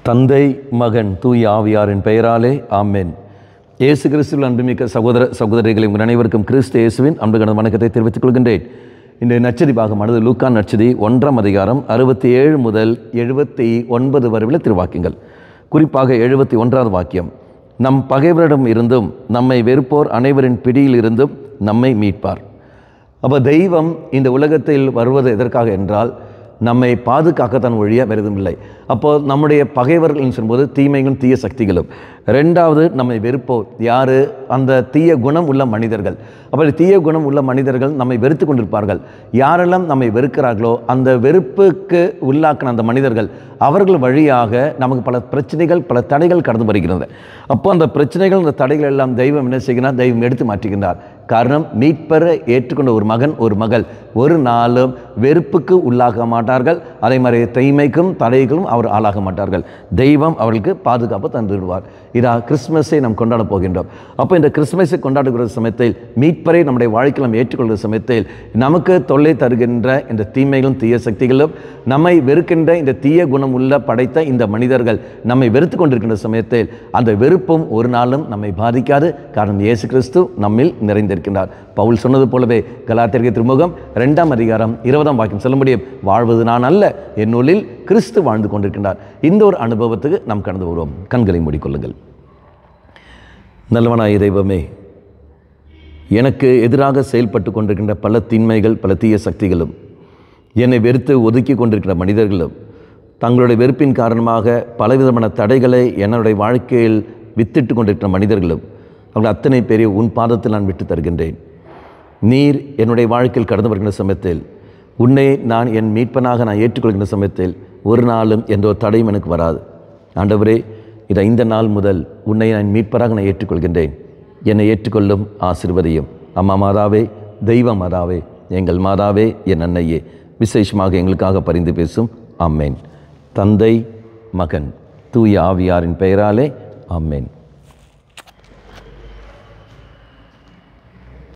தந்தை மகன் தூய ஆவியாரின் பெயராலே ஆமென். இயேசு கிறிஸ்துவில் அன்புமிக்க சகோதர சகோதரிகளை உங்கள் அனைவருக்கும் கிறிஸ்து இயேசுவின் அன்பு கணவன் வணக்கத்தை தெரிவித்துக் கொள்கின்றேன். இன்றைய நற்செய்தி பாகமானது லூக்கா நற்செய்தி 1ஆம் அதிகாரம் 67 முதல் 79 வரை உள்ள திருவாக்கியங்கள். குறிப்பாக 71வது வாக்கியம், நம் பகைவரிடம் இருந்தும் நம்மை வெறுப்போர் அனைவரின் பிடியில் இருந்தும் நம்மை மீட்பார். அப்போ தெய்வம் இந்த உலகத்தில் வருவது எதற்காக என்றால் நம்மை பாதுகாக்கத்தான் ஒழிய வேறு எதுவும் இல்லை. அப்போது நம்முடைய பகைவர்கள் சொல்லும்போது தீமைகளும் தீய சக்திகளும். ரெண்டாவது, நம்மை வெறுப்போர் யார்? அந்த தீய குணம் உள்ள மனிதர்கள். அப்படி தீய குணம் உள்ள மனிதர்கள் நம்மை வெறுத்து கொண்டிருப்பார்கள். யாரெல்லாம் நம்மை வெறுக்கிறார்களோ அந்த வெறுப்புக்கு உள்ளாக்கின அந்த மனிதர்கள் அவர்கள் வழியாக நமக்கு பல பிரச்சனைகள் பல தடைகள் கடந்து வருகிறது. அப்போ அந்த பிரச்சனைகள் அந்த தடைகள் எல்லாம் தெய்வம் என்ன செய்கிறார்? தெய்வம் எடுத்து மாற்றுகின்றார். காரணம், மீட்பரை ஏற்றுக்கொண்ட ஒரு மகன் ஒரு மகள் ஒரு நாளும் வெறுப்புக்கு உள்ளாக மாட்டார்கள். அதே மாதிரி தீமைக்கும் தடைகளும் அவர் ஆளாக மாட்டார்கள். தெய்வம் அவர்களுக்கு பாதுகாப்பு தந்துவிடுவார். இதா கிறிஸ்மஸை நாம் கொண்டாட போகின்றோம். அப்போ இந்த கிறிஸ்மஸை கொண்டாடுகிற சமயத்தில் மீட்பரை நம்முடைய வாழ்க்கையில் நாம் ஏற்றுக்கொள்கிற சமயத்தில் நமக்கு தொல்லை தருகின்ற இந்த தீமைகளும் தீய சக்திகளும் நம்மை வெறுக்கின்ற இந்த தீய குணம் உள்ள படைத்த இந்த மனிதர்கள் நம்மை வெறுத்து கொண்டிருக்கின்ற சமயத்தில் அந்த வெறுப்பும் ஒரு நாளும் நம்மை பாதிக்காது. காரணம், இயேசு கிறிஸ்து நம்மில் நிறைந்திருக்கின்றார். பவுல் சொன்னது போலவே கலாத்தியருக்கு திருமுகம் 2ஆம் அதிகாரம் 20ஆம் வாக்கியம் சொல்ல முடியும், வாழ்வது நான் அல்ல, என்னுள்ளில் கிறிஸ்து வாழ்ந்து கொண்டிருக்கின்றார். இந்த ஒரு அனுபவத்துக்கு நாம் கடந்து வருவோம். கண்களை மூடிக்கொள்ளுங்கள். நல்லவனாய தெய்வமே, எனக்கு எதிராக செயல்பட்டு கொண்டிருக்கின்ற பல தீமைகள் பல தீய சக்திகளும் என்னை வெறுத்து ஒதுக்கி கொண்டிருக்கிற மனிதர்களும் தங்களுடைய வெறுப்பின் காரணமாக பலவிதமான தடைகளை என்னுடைய வாழ்க்கையில் வித்திட்டு கொண்டிருக்கிற மனிதர்களும் அவர்கள் அத்தனை பேரை உன் பாதத்தில் நான் விட்டு தருகின்றேன். நீர் என்னுடைய வாழ்க்கையில் கடந்து வருகின்ற சமயத்தில் உன்னை நான் என் மீட்பனாக நான் ஏற்றுக்கொள்கின்ற சமயத்தில் ஒரு நாளும் எந்த ஒரு தடையும் எனக்கு வராது. ஆண்டவரே, இதை இந்த நாள் முதல் உன்னை நான் மீட்பராக நான் ஏற்றுக்கொள்கின்றேன். என்னை ஏற்றுக்கொள்ளும் ஆசீர்வதியும். அம்மா மாதாவே, தெய்வ மாதாவே, எங்கள் மாதாவே, என் அன்னையே, விசேஷமாக எங்களுக்காக பரிந்து பேசும். ஆமேன். தந்தை மகன் தூய ஆவியாரின் பெயராலே ஆமேன்.